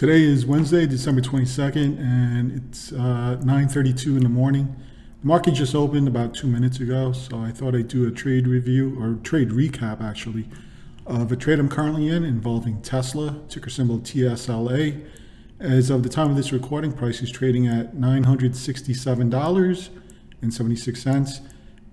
Today is Wednesday, December 22nd, and it's 9:32 in the morning. The market just opened about 2 minutes ago, so I thought I'd do a trade review, or trade recap actually, of a trade I'm currently in involving Tesla, ticker symbol TSLA. As of the time of this recording, price is trading at $967.76,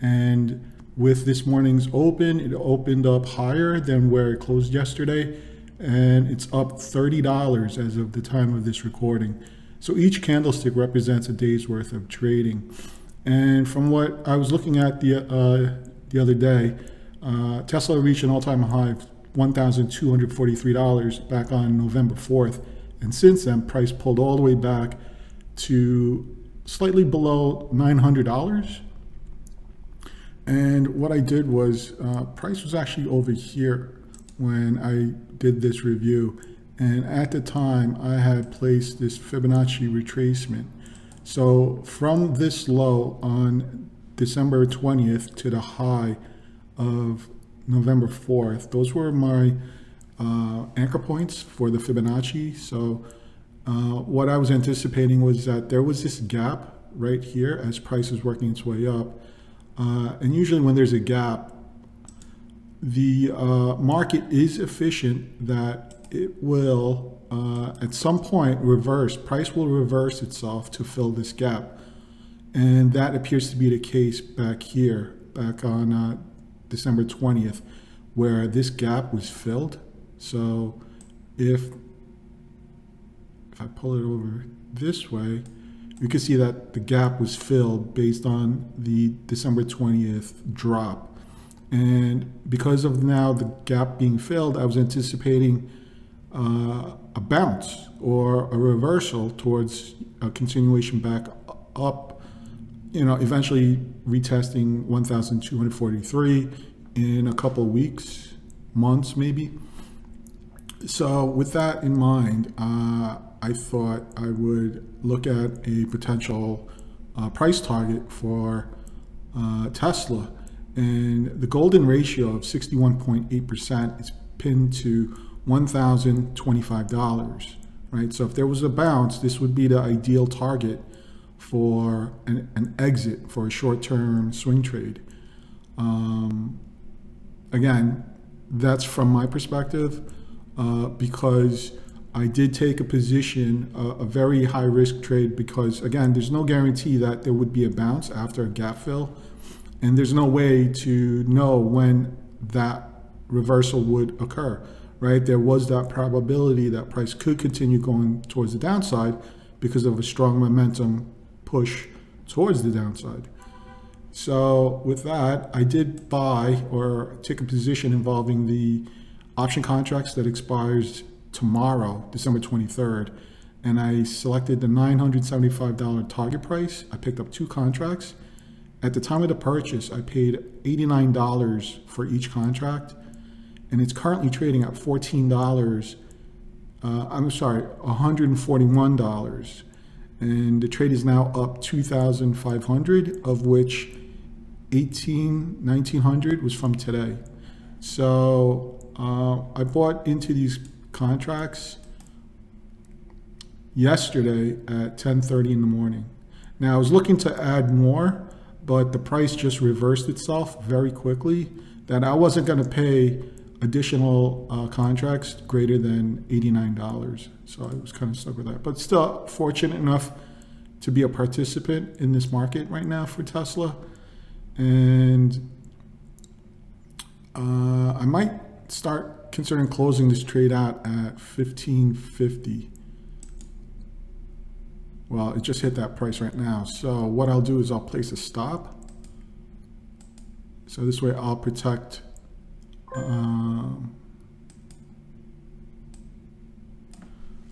and with this morning's open, it opened up higher than where it closed yesterday, and it's up $30 as of the time of this recording. So each candlestick represents a day's worth of trading. And from what I was looking at the other day, Tesla reached an all-time high of $1,243 back on November 4th. And since then, price pulled all the way back to slightly below $900. And what I did was, price was actually over here when I did this review. And at the time, I had placed this Fibonacci retracement. So from this low on December 20th to the high of November 4th, those were my anchor points for the Fibonacci. So what I was anticipating was that there was this gap right here as price is working its way up. And usually when there's a gap, the market is efficient that it will at some point reverse. Price will reverse itself to fill this gap. And that appears to be the case back here, back on December 20th, where this gap was filled. So if I pull it over this way, you can see that the gap was filled based on the December 20th drop. And because of now the gap being filled, I was anticipating a bounce or a reversal towards a continuation back up, eventually retesting 1,243 in a couple of weeks, months maybe. So with that in mind, I thought I would look at a potential price target for Tesla. And the golden ratio of 61.8% is pinned to $1,025, right? So if there was a bounce, this would be the ideal target for an exit for a short-term swing trade. Again, that's from my perspective, because I did take a position, a very high-risk trade, because again, there's no guarantee that there would be a bounce after a gap fill. And there's no way to know when that reversal would occur, right? There was that probability that price could continue going towards the downside because of a strong momentum push towards the downside. So with that, I did buy or take a position involving the option contracts that expires tomorrow, December 23rd. And I selected the $975 target price. I picked up 2 contracts. At the time of the purchase, I paid $89 for each contract, and it's currently trading at $141, and the trade is now up 2,500, of which 1,900 was from today. So I bought into these contracts yesterday at 10:30 in the morning. Now I was looking to add more, but the price just reversed itself very quickly, that I wasn't going to pay additional contracts greater than $89. So I was kind of stuck with that. But still fortunate enough to be a participant in this market right now for Tesla. And I might start considering closing this trade out at 1550. Well, it just hit that price right now. So what I'll do is I'll place a stop. So this way I'll protect,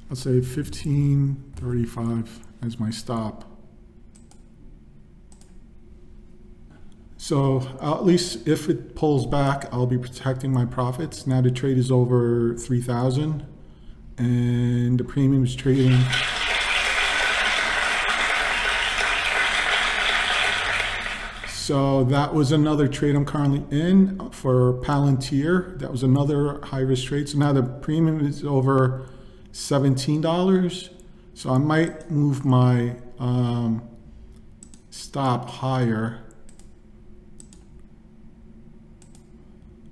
let's say 1535 as my stop. So at least if it pulls back, I'll be protecting my profits. Now the trade is over 3,000 and the premium is trading. So that was another trade I'm currently in for Palantir. That was another high risk trade. So now the premium is over $17. So I might move my stop higher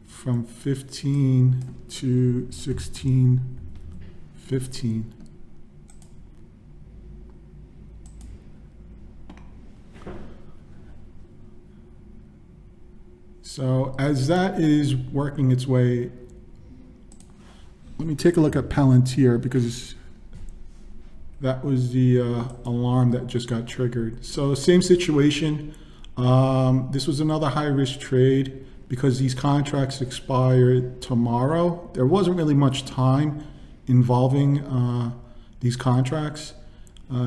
from 15 to 16.15. So as that is working its way, let me take a look at Palantir, because that was the alarm that just got triggered. So same situation. This was another high risk trade because these contracts expired tomorrow. There wasn't really much time involving these contracts.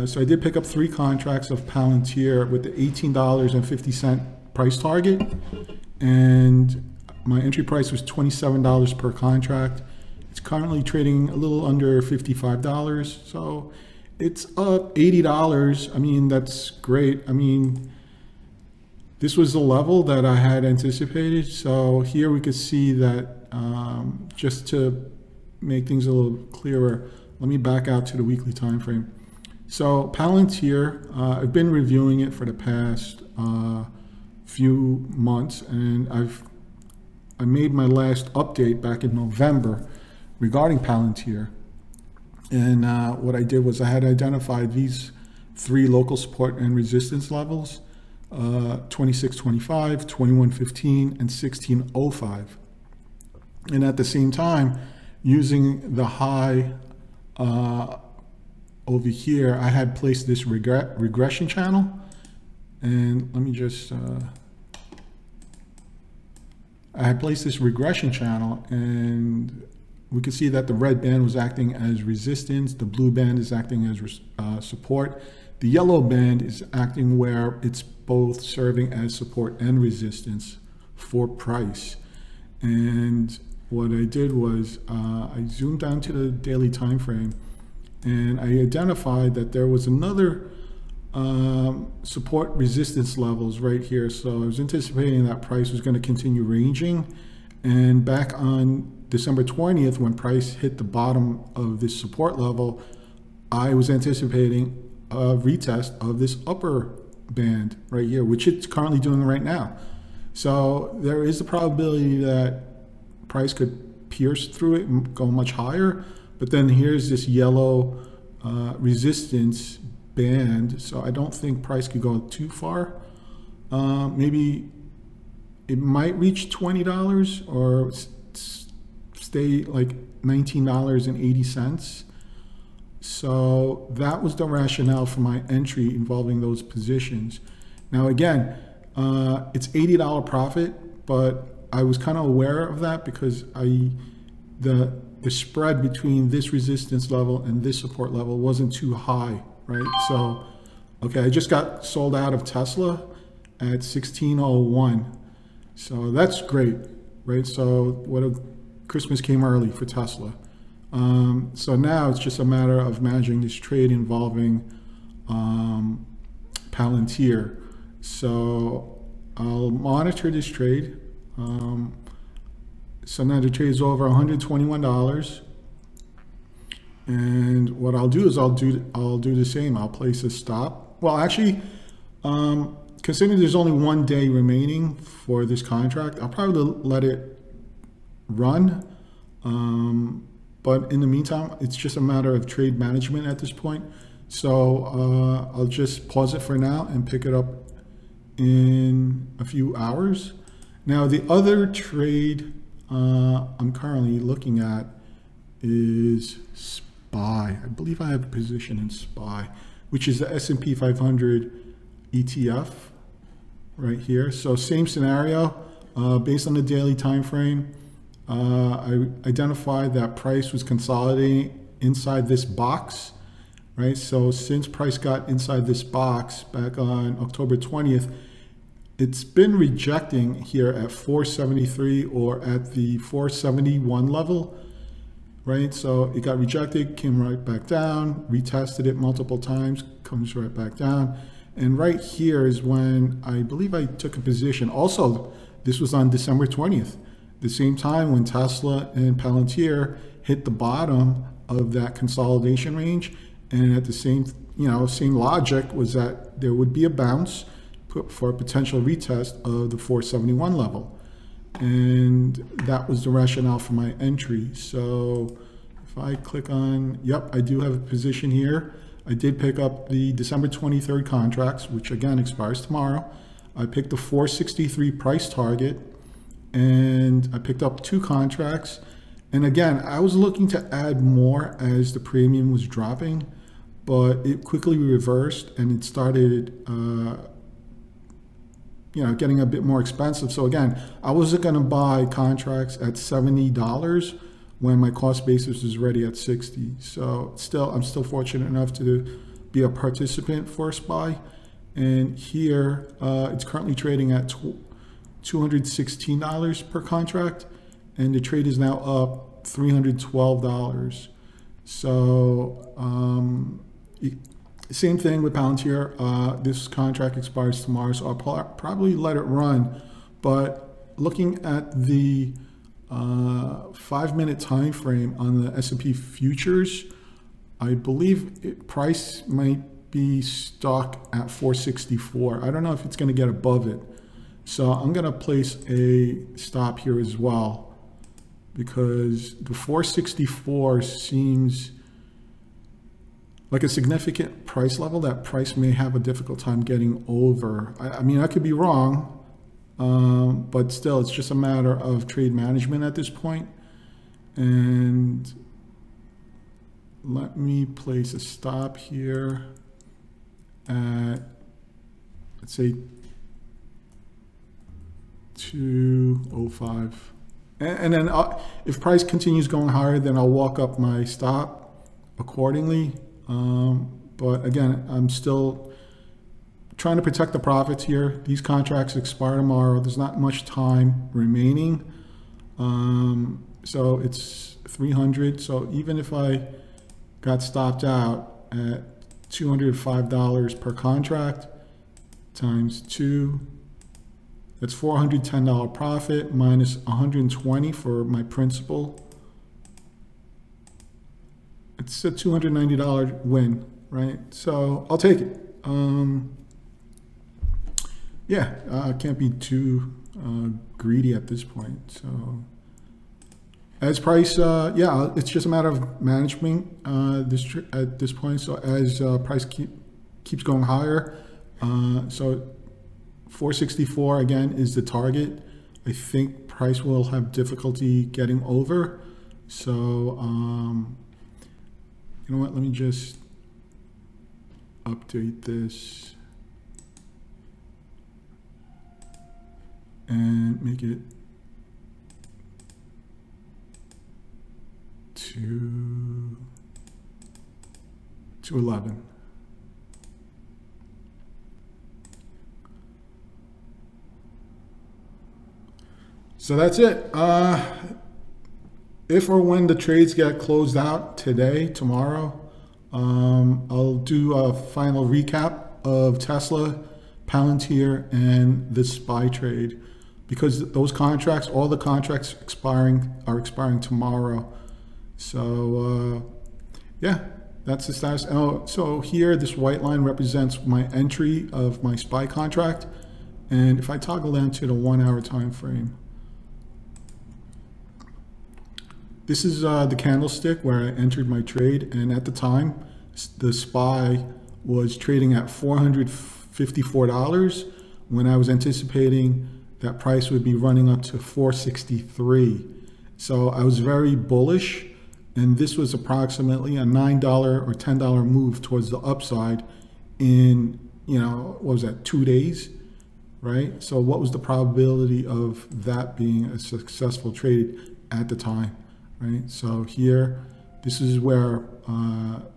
So I did pick up 3 contracts of Palantir with the $18.50 price target. And my entry price was $27 per contract. It's currently trading a little under $55. So it's up $80. I mean, that's great. I mean, this was the level that I had anticipated. So here we could see that just to make things a little clearer, let me back out to the weekly time frame. So Palantir, I've been reviewing it for the past few months, and I made my last update back in November regarding Palantir. And what I did was I had identified these 3 local support and resistance levels, 26.25, 21.15, and 16.05. And at the same time, using the high over here, I had placed this regression channel. And let me just, I had placed this regression channel, and we could see that the red band was acting as resistance, the blue band is acting as support, the yellow band is acting where it's both serving as support and resistance for price. And what I did was I zoomed down to the daily time frame, and I identified that there was another support resistance levels right here. So I was anticipating that price was going to continue ranging, and back on December 20th, when price hit the bottom of this support level, I was anticipating a retest of this upper band right here, which it's currently doing right now. So there is the probability that price could pierce through it and go much higher, but then here's this yellow resistance band, so I don't think price could go too far. Maybe it might reach $20 or stay like $19.80. So that was the rationale for my entry involving those positions. Now again, it's $80 profit, but I was kind of aware of that because the spread between this resistance level and this support level wasn't too high, right? So, okay, I just got sold out of Tesla at 1601. So that's great, right? So Christmas came early for Tesla. So now it's just a matter of managing this trade involving Palantir. So I'll monitor this trade. So now the trade is over $121. And what I'll do is I'll do the same. I'll place a stop. Well, actually, considering there's only 1 day remaining for this contract, I'll probably let it run. But in the meantime, it's just a matter of trade management at this point. So I'll just pause it for now and pick it up in a few hours. Now, the other trade I'm currently looking at is SPY. I believe I have a position in SPY, which is the S&P 500 ETF right here. So same scenario, based on the daily time frame. I identified that price was consolidating inside this box, right? So since price got inside this box back on October 20th, it's been rejecting here at 473 or at the 471 level, right? So it got rejected, came right back down, retested it multiple times, comes right back down. And right here is when I believe I took a position. Also, this was on December 20th, the same time when Tesla and Palantir hit the bottom of that consolidation range. And at the same, same logic was that there would be a bounce for a potential retest of the 471 level. And that was the rationale for my entry. So if I click on, yep, I do have a position here. I did pick up the December 23rd contracts, which again expires tomorrow. I picked the 463 price target, and I picked up 2 contracts. And again, I was looking to add more as the premium was dropping, but it quickly reversed and it started, getting a bit more expensive. So again, I wasn't going to buy contracts at $70 when my cost basis is already at 60. So I'm still fortunate enough to be a participant for a SPY. And here it's currently trading at $216 per contract, and the trade is now up $312. So same thing with Palantir. This contract expires tomorrow, so I'll probably let it run. But looking at the 5-minute time frame on the S&P futures, I believe price might be stuck at 464. I don't know if it's going to get above it. So I'm going to place a stop here as well, because the 464 seems like a significant price level that price may have a difficult time getting over. I mean, I could be wrong, but still, it's just a matter of trade management at this point. And let me place a stop here at, let's say, 205. And then if price continues going higher, then I'll walk up my stop accordingly. But again, I'm still trying to protect the profits here. These contracts expire tomorrow. There's not much time remaining. So it's 300. So even if I got stopped out at $205 per contract times 2, that's $410 profit minus 120 for my principal. It's a $290 win, right? So I'll take it. Yeah, I can't be too greedy at this point. So as price, yeah, it's just a matter of management at this point. So as price keeps going higher, so 464 again is the target. I think price will have difficulty getting over. So you know what, let me just update this and make it to 11. So that's it. If or when the trades get closed out today, tomorrow, I'll do a final recap of Tesla, Palantir, and the SPY trade, because those contracts, all the contracts are expiring tomorrow. So yeah, that's the status. Oh, so here, this white line represents my entry of my SPY contract. And if I toggle down to the 1 hour time frame, this is the candlestick where I entered my trade, and at the time, the SPY was trading at $454 when I was anticipating that price would be running up to 463. So I was very bullish, and this was approximately a $9 or $10 move towards the upside in, what was that, 2 days, right? So what was the probability of that being a successful trade at the time? Right, so here, this is where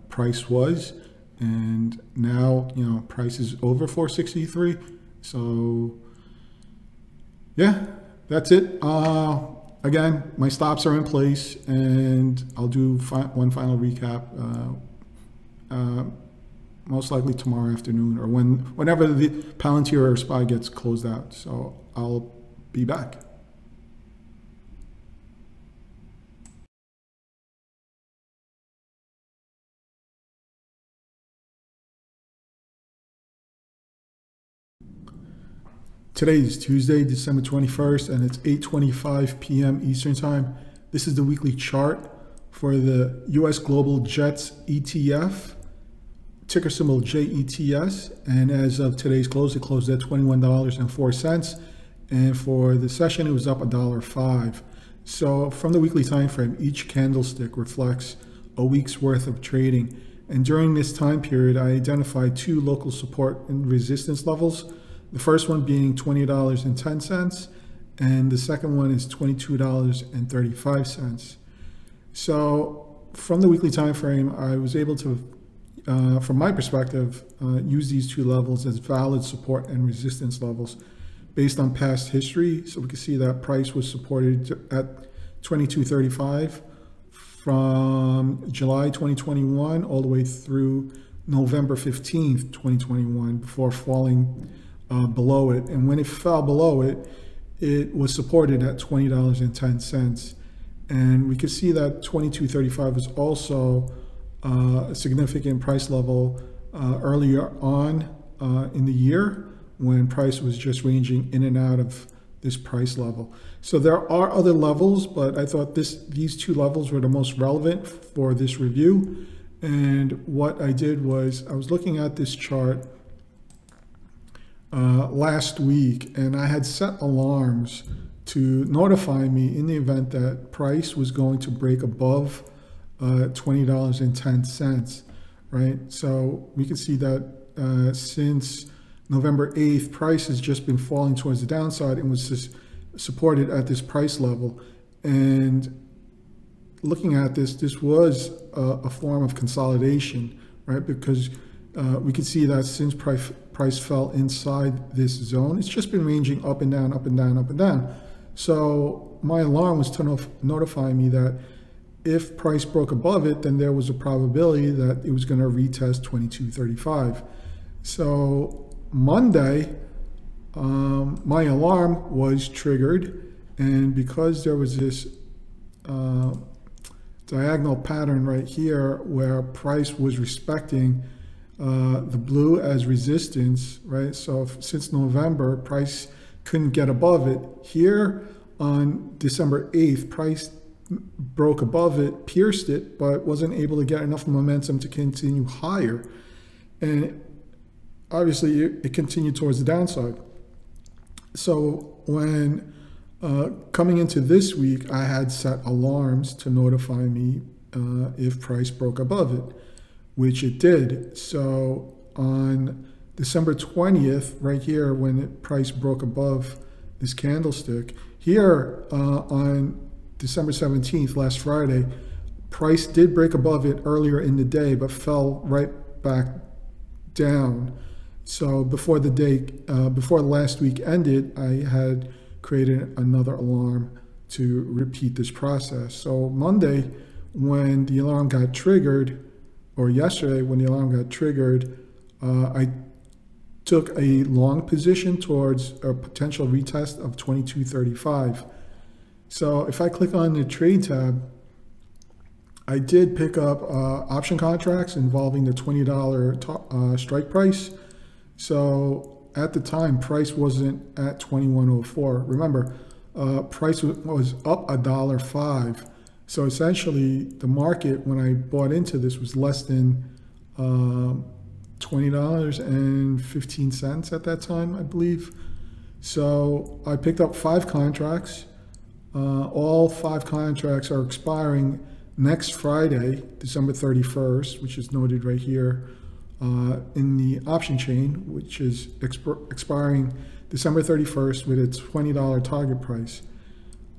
price was, and now price is over 463. So yeah, that's it. Again, my stops are in place, and I'll do one final recap, most likely tomorrow afternoon, or whenever the Palantir or SPY gets closed out. So I'll be back. Today is Tuesday, December 21st, and it's 8:25 p.m. Eastern Time. This is the weekly chart for the U.S. Global JETS ETF, ticker symbol JETS, and as of today's close, it closed at $21.04, and for the session, it was up $1.05. So from the weekly time frame, each candlestick reflects a week's worth of trading, and during this time period, I identified two local support and resistance levels. The first one being $20.10, and the second one is $22.35. So from the weekly time frame, I was able to, from my perspective, use these two levels as valid support and resistance levels based on past history. So we can see that price was supported at $22.35 from July 2021 all the way through November 15th, 2021, before falling below it. And when it fell below it, it was supported at $20.10. And we could see that $22.35 was also a significant price level earlier on in the year when price was just ranging in and out of this price level. So there are other levels, but I thought these two levels were the most relevant for this review. And what I did was I was looking at this chart last week, and I had set alarms to notify me in the event that price was going to break above $20.10, right? So we can see that since November 8th, price has just been falling towards the downside and was just supported at this price level. And looking at this was a form of consolidation, right? Because we can see that since price fell inside this zone, it's just been ranging up and down, up and down, up and down. So my alarm was to notify me that if price broke above it, then there was a probability that it was going to retest $22.35. So Monday, my alarm was triggered, and because there was this diagonal pattern right here where price was respecting the blue as resistance, right? So since November, price couldn't get above it. Here on December 8th, price broke above it, pierced it, but wasn't able to get enough momentum to continue higher. And obviously it continued towards the downside. So when coming into this week, I had set alarms to notify me if price broke above it, which it did. So on December 20th, right here, when price broke above this candlestick, here on December 17th, last Friday, price did break above it earlier in the day, but fell right back down. So before the day, before last week ended, I had created another alarm to repeat this process. So Monday, when the alarm got triggered, or yesterday when the alarm got triggered, I took a long position towards a potential retest of $22.35. So if I click on the trade tab, I did pick up option contracts involving the $20 strike price. So at the time, price wasn't at $21.04. Remember, price was up $1.05. So essentially, the market, when I bought into this, was less than $20.15 at that time, I believe. So I picked up 5 contracts. All 5 contracts are expiring next Friday, December 31st, which is noted right here in the option chain, which is expiring December 31st with its $20 target price.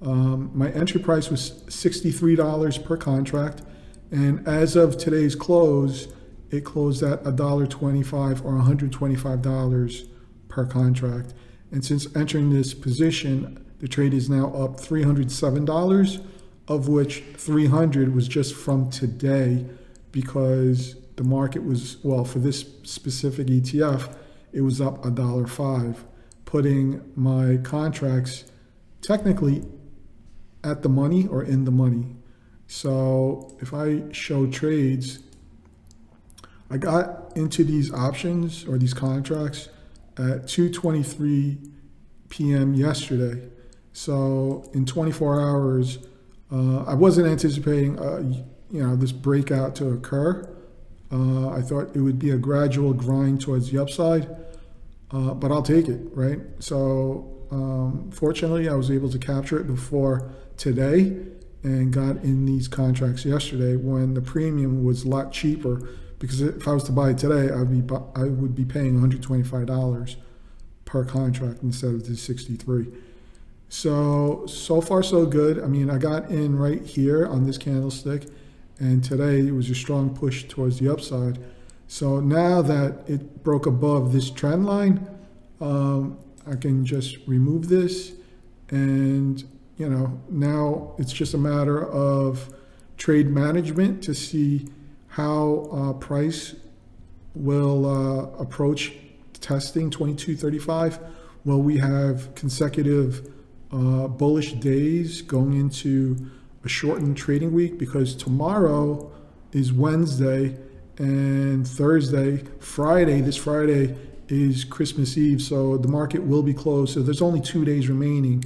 My entry price was $63 per contract, and as of today's close, it closed at $1.25 or $125 per contract. And since entering this position, the trade is now up $307, of which $300 was just from today, because the market was, well, for this specific ETF, it was up $1.05, putting my contracts technically at the money or in the money. So if I show trades, I got into these options or these contracts at 2:23 p.m. yesterday. So in 24 hours, I wasn't anticipating, this breakout to occur. I thought it would be a gradual grind towards the upside, but I'll take it, right? So fortunately, I was able to capture it before today and got in these contracts yesterday when the premium was a lot cheaper, because if I was to buy it today, I would be paying $125 per contract instead of the 63. So far so good. I mean, I got in right here on this candlestick, and today it was a strong push towards the upside. So now that it broke above this trend line, I can just remove this, and now it's just a matter of trade management to see how price will approach testing 2235. Will we have consecutive bullish days going into a shortened trading week? Because tomorrow is Wednesday, and this Friday is Christmas Eve, so the market will be closed. So there's only 2 days remaining,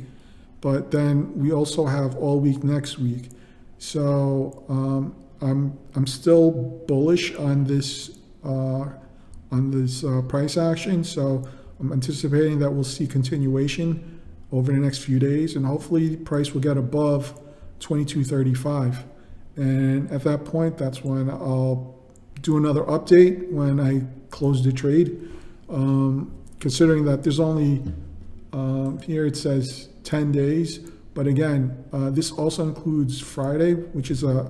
but then we also have all week next week. So I'm still bullish on this price action. So I'm anticipating that we'll see continuation over the next few days, and hopefully price will get above 2235. And at that point, that's when I'll do another update when I close the trade. Considering that there's only, here it says 10 days, but again, this also includes Friday, which is an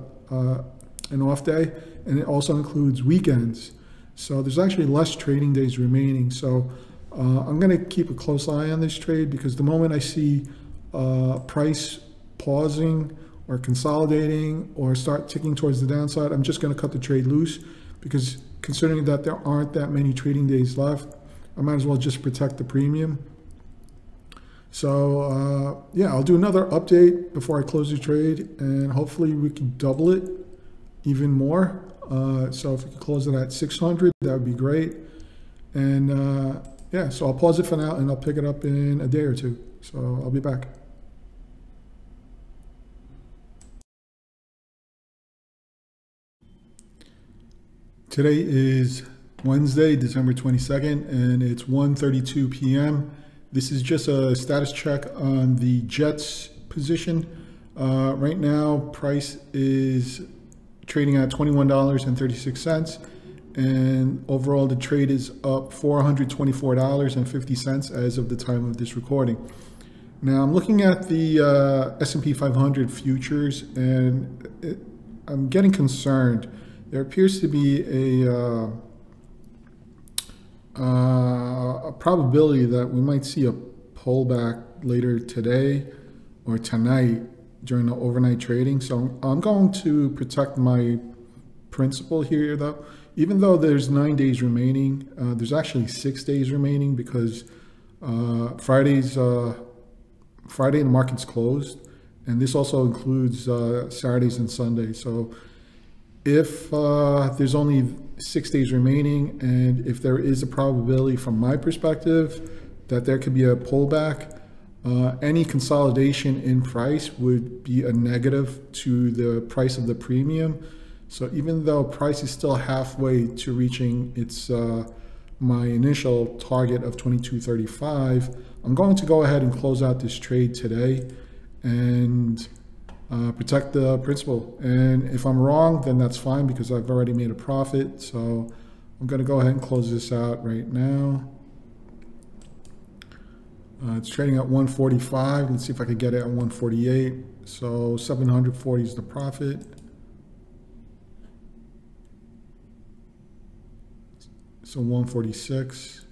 off day, and it also includes weekends. So there's actually less trading days remaining. So I'm going to keep a close eye on this trade, because the moment I see price pausing or consolidating or start ticking towards the downside, I'm just going to cut the trade loose, because considering that there aren't that many trading days left, I might as well just protect the premium. So yeah, I'll do another update before I close the trade, and hopefully we can double it even more. So if we could close it at 600, that would be great. And yeah, so I'll pause it for now, and I'll pick it up in a day or two. So I'll be back. Today is Wednesday, December 22nd, and it's 1:32 p.m. This is just a status check on the JETS position. Right now, price is trading at $21.36, and overall the trade is up $424.50 as of the time of this recording. Now I'm looking at the S&P 500 futures, and I'm getting concerned. There appears to be a probability that we might see a pullback later today or tonight during the overnight trading. So I'm going to protect my principal here, though. Even though there's 9 days remaining, there's actually 6 days remaining, because Friday the market's closed, and this also includes Saturdays and Sundays. So if there's only 6 days remaining, and if there is a probability from my perspective that there could be a pullback, any consolidation in price would be a negative to the price of the premium. So even though price is still halfway to reaching its my initial target of 2235, I'm going to go ahead and close out this trade today and protect the principal. And if I'm wrong, then that's fine, because I've already made a profit. So I'm going to go ahead and close this out right now. It's trading at 145. Let's see if I could get it at 148. So 740 is the profit. So 146.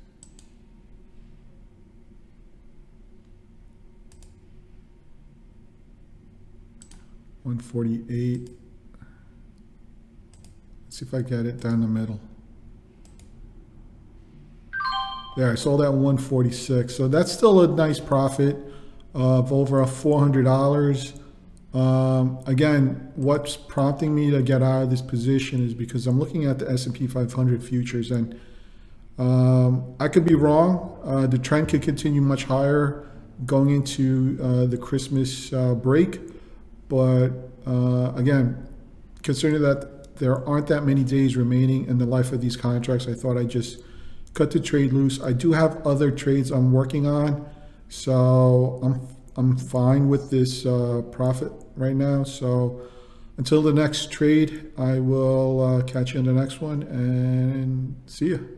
$148. Let's see if I get it down the middle. There, I sold at 146. So that's still a nice profit of over $400. Again, what's prompting me to get out of this position is because I'm looking at the S&P 500 futures, and I could be wrong. The trend could continue much higher. going into the Christmas break. But again, considering that there aren't that many days remaining in the life of these contracts, I thought I'd just cut the trade loose. I do have other trades I'm working on, so I'm fine with this profit right now. So until the next trade, I will catch you in the next one, and see you.